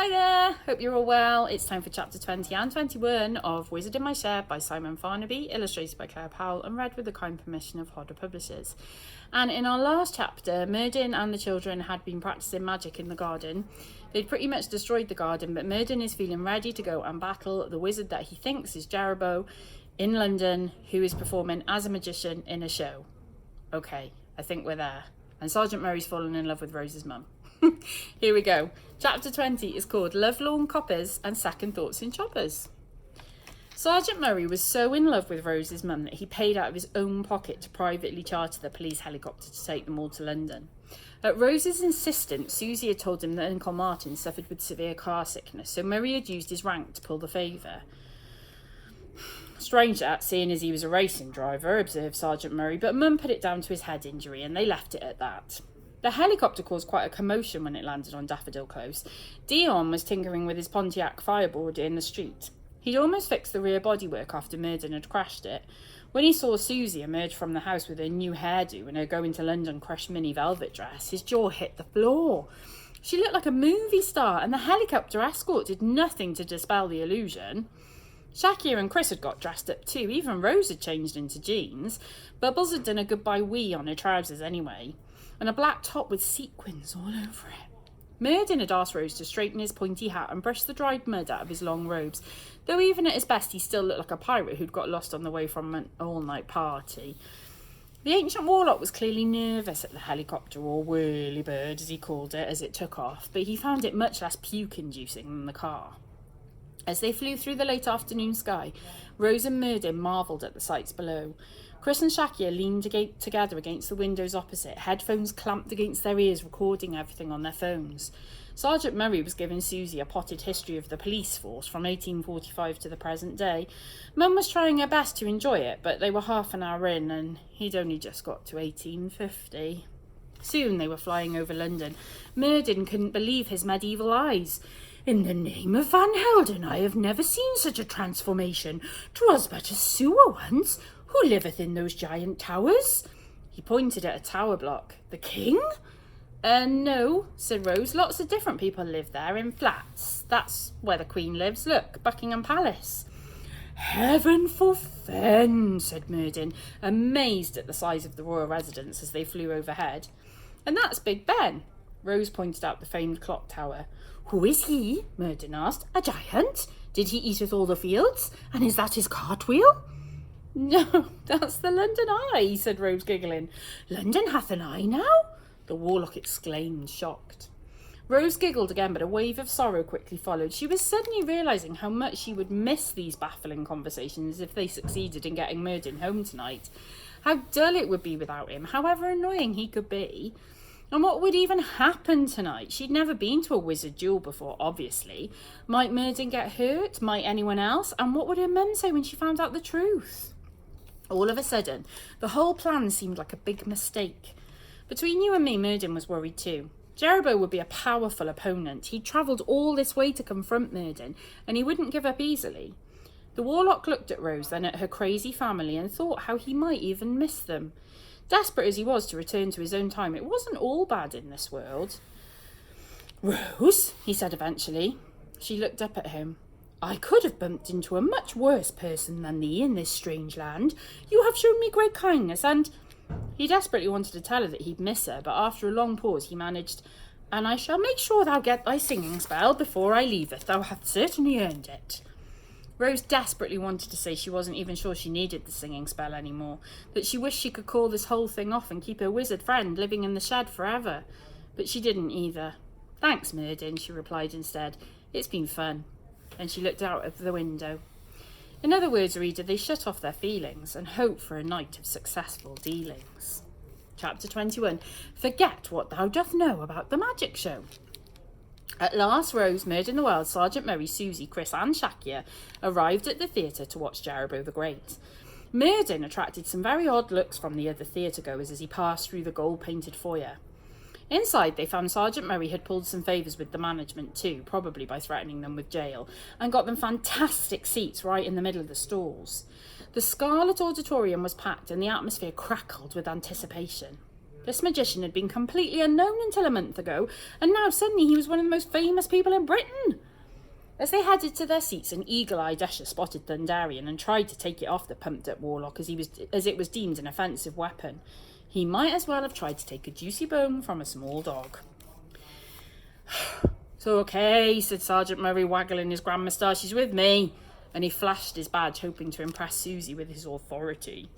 Hi there, hope you're all well. It's time for chapter 20 and 21 of Wizard in My Share by Simon Farnaby, illustrated by Claire Powell and read with the kind permission of Hodder Publishers. And in our last chapter, Merdyn and the children had been practicing magic in the garden. They'd pretty much destroyed the garden, but Merdyn is feeling ready to go and battle the wizard that he thinks is Jerobo in London, who is performing as a magician in a show. Okay, I think we're there. And Sergeant Murray's fallen in love with Rose's mum. Here we go. Chapter 20 is called Lovelorn Coppers and Second Thoughts in Choppers. Sergeant Murray was so in love with Rose's mum that he paid out of his own pocket to privately charter the police helicopter to take them all to London. At Rose's insistence, Susie had told him that Uncle Martin suffered with severe car sickness, so Murray had used his rank to pull the favour. Strange that, seeing as he was a racing driver, observed Sergeant Murray, but Mum put it down to his head injury and they left it at that. The helicopter caused quite a commotion when it landed on Daffodil Close. Dion was tinkering with his Pontiac Fireball in the street. He'd almost fixed the rear bodywork after Merdyn had crashed it. When he saw Susie emerge from the house with her new hairdo and her going to London crushed mini velvet dress, his jaw hit the floor. She looked like a movie star, and the helicopter escort did nothing to dispel the illusion. Shakir and Chris had got dressed up too. Even Rose had changed into jeans. Bubbles had done a goodbye wee on her trousers anyway, and a black top with sequins all over it. Merdyn had asked Rose to straighten his pointy hat and brush the dried mud out of his long robes, though even at his best he still looked like a pirate who'd got lost on the way from an all-night party. The ancient Warlock was clearly nervous at the helicopter, or whirlybird as he called it, as it took off, but he found it much less puke-inducing than the car. As they flew through the late afternoon sky, Rose and Merdyn marvelled at the sights below. Chris and Shakir leaned together against the windows opposite, headphones clamped against their ears, recording everything on their phones. Sergeant Murray was giving Susie a potted history of the police force from 1845 to the present day. Mum was trying her best to enjoy it, but they were half an hour in and he'd only just got to 1850. Soon they were flying over London. Merdyn couldn't believe his medieval eyes. "In the name of Van Helden, I have never seen such a transformation. 'Twas but a sewer once. Who liveth in those giant towers?" He pointed at a tower block. "The king?" No," said Rose. "Lots of different people live there in flats. That's where the Queen lives. Look, Buckingham Palace." "Heaven forfend," said Merdyn, amazed at the size of the royal residence as they flew overhead. "And that's Big Ben." Rose pointed out the famed clock tower. "Who is he?" Merdyn asked. "A giant? Did he eateth all the fields? And is that his cartwheel?" "No, that's the London Eye," said Rose, giggling. "London hath an eye now?" the Warlock exclaimed, shocked. Rose giggled again, but a wave of sorrow quickly followed. She was suddenly realising how much she would miss these baffling conversations if they succeeded in getting Merdyn home tonight. How dull it would be without him, however annoying he could be. And what would even happen tonight? She'd never been to a wizard duel before, obviously. Might Merdyn get hurt? Might anyone else? And what would her mum say when she found out the truth? All of a sudden, the whole plan seemed like a big mistake. Between you and me, Merdyn was worried too. Jerobo would be a powerful opponent. He'd travelled all this way to confront Merdyn, and he wouldn't give up easily. The Warlock looked at Rose, then at her crazy family, and thought how he might even miss them. Desperate as he was to return to his own time, it wasn't all bad in this world. "Rose," he said eventually. She looked up at him. "I could have bumped into a much worse person than thee in this strange land. You have shown me great kindness, and—" He desperately wanted to tell her that he'd miss her, but after a long pause he managed, "And I shall make sure thou get thy singing spell before I leaveth. Thou hast certainly earned it." Rose desperately wanted to say she wasn't even sure she needed the singing spell anymore, that she wished she could call this whole thing off and keep her wizard friend living in the shed forever. But she didn't either. "Thanks, Merdyn," she replied instead. "It's been fun." And she looked out of the window. In other words, reader, they shut off their feelings and hoped for a night of successful dealings. Chapter 21. Forget what thou doth know about the magic show. At last, Rose, Merdyn the Wild, Sergeant Murray, Susie, Chris and Shakir arrived at the theatre to watch Jerobo the Great. Merdyn attracted some very odd looks from the other theatre-goers as he passed through the gold-painted foyer. Inside, they found Sergeant Murray had pulled some favours with the management too, probably by threatening them with jail, and got them fantastic seats right in the middle of the stalls. The Scarlet Auditorium was packed and the atmosphere crackled with anticipation. This magician had been completely unknown until a month ago, and now suddenly he was one of the most famous people in Britain. As they headed to their seats, an eagle-eyed usher spotted Thundarian and tried to take it off the pumped-up Warlock as it was deemed an offensive weapon. He might as well have tried to take a juicy bone from a small dog. "It's okay," said Sergeant Murray, waggling his grand moustache. "He's with me." And he flashed his badge, hoping to impress Susie with his authority.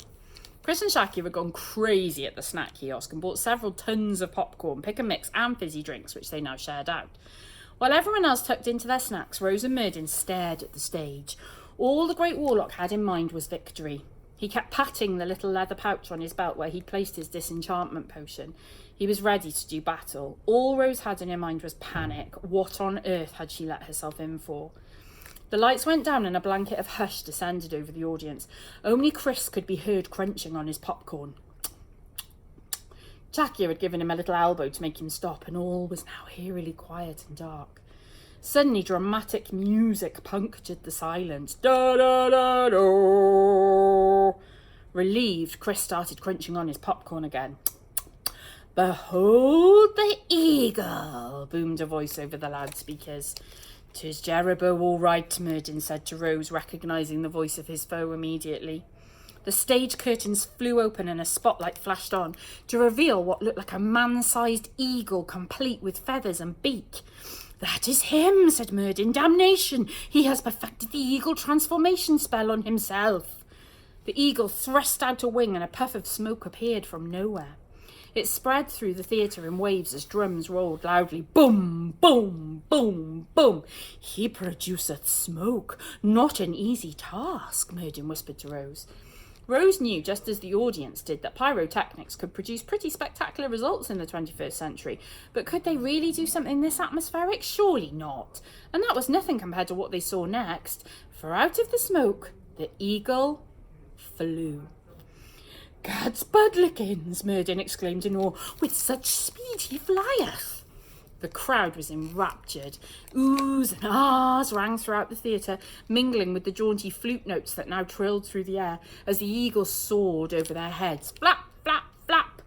Chris and Shaki had gone crazy at the snack kiosk and bought several tons of popcorn, pick and mix and fizzy drinks, which they now shared out. While everyone else tucked into their snacks, Rose and Merdyn stared at the stage. All the great Warlock had in mind was victory. He kept patting the little leather pouch on his belt where he'd placed his disenchantment potion. He was ready to do battle. All Rose had in her mind was panic. What on earth had she let herself in for? The lights went down and a blanket of hush descended over the audience. Only Chris could be heard crunching on his popcorn. Jackie had given him a little elbow to make him stop, and all was now eerily quiet and dark. Suddenly, dramatic music punctured the silence. Da-da-da-da! Relieved, Chris started crunching on his popcorn again. "Behold the eagle," boomed a voice over the loudspeakers. "'Tis Jerobo, all right," Merdyn said to Rose, recognising the voice of his foe immediately. The stage curtains flew open and a spotlight flashed on to reveal what looked like a man-sized eagle, complete with feathers and beak. "That is him," said Merdyn. "Damnation! He has perfected the eagle transformation spell on himself." The eagle thrust out a wing and a puff of smoke appeared from nowhere. It spread through the theatre in waves as drums rolled loudly. Boom, boom, boom, boom. "He produceth smoke. Not an easy task," Merdyn whispered to Rose. Rose knew, just as the audience did, that pyrotechnics could produce pretty spectacular results in the 21st century, but could they really do something this atmospheric? Surely not. And that was nothing compared to what they saw next, for out of the smoke, the eagle flew. "Gad's budlikins," Merdyn exclaimed in awe, "with such speed he flieth." The crowd was enraptured. Oohs and ahs rang throughout the theatre, mingling with the jaunty flute notes that now trilled through the air as the eagle soared over their heads. Flap, flap, flap.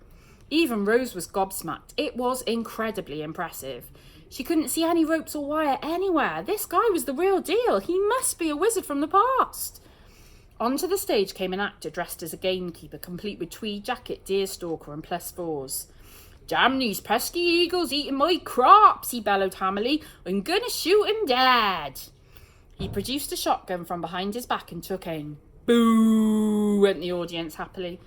Even Rose was gobsmacked. It was incredibly impressive. She couldn't see any ropes or wire anywhere. This guy was the real deal. He must be a wizard from the past. Onto the stage came an actor dressed as a gamekeeper, complete with tweed jacket, deerstalker and +4s. "Damn these pesky eagles eating my crops," he bellowed hammily. "I'm gonna shoot him dead." He produced a shotgun from behind his back and took aim. "Boo!" went the audience happily.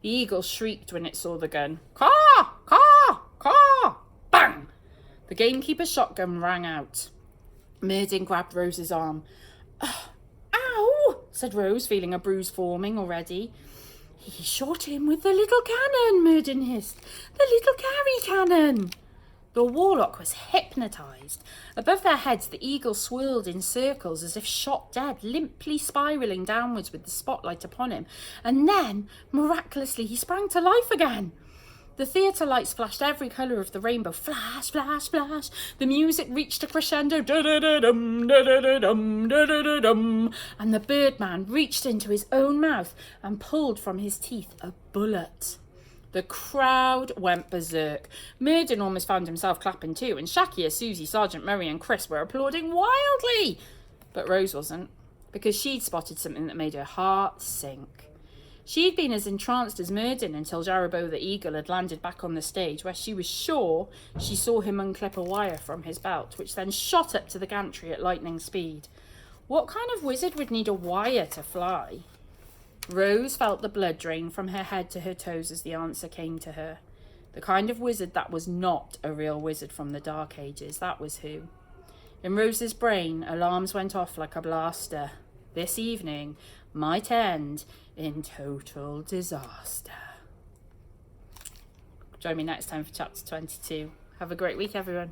The eagle shrieked when it saw the gun. "Caw! Caw! Caw!" Bang! The gamekeeper's shotgun rang out. Merdyn grabbed Rose's arm. "Ow!" said Rose, feeling a bruise forming already. "He shot him with the little cannon," Merdyn hissed. "The little carry cannon." The Warlock was hypnotised. Above their heads, the eagle swirled in circles as if shot dead, limply spiralling downwards with the spotlight upon him. And then, miraculously, he sprang to life again. The theatre lights flashed every colour of the rainbow. Flash, flash, flash. The music reached a crescendo. Da-da-da-dum, da-da-da-dum, da-da-da-dum. And the Birdman reached into his own mouth and pulled from his teeth a bullet. The crowd went berserk. Merdyn almost found himself clapping too, and Shakia, Susie, Sergeant Murray and Chris were applauding wildly. But Rose wasn't, because she'd spotted something that made her heart sink. She'd been as entranced as Merdyn until Jerobo the eagle had landed back on the stage, where she was sure she saw him unclip a wire from his belt, which then shot up to the gantry at lightning speed. What kind of wizard would need a wire to fly? Rose felt the blood drain from her head to her toes as the answer came to her. The kind of wizard that was not a real wizard from the Dark Ages, that was who. In Rose's brain, alarms went off like a blaster. This evening might end in total disaster. Join me next time for chapter 22. Have a great week, everyone.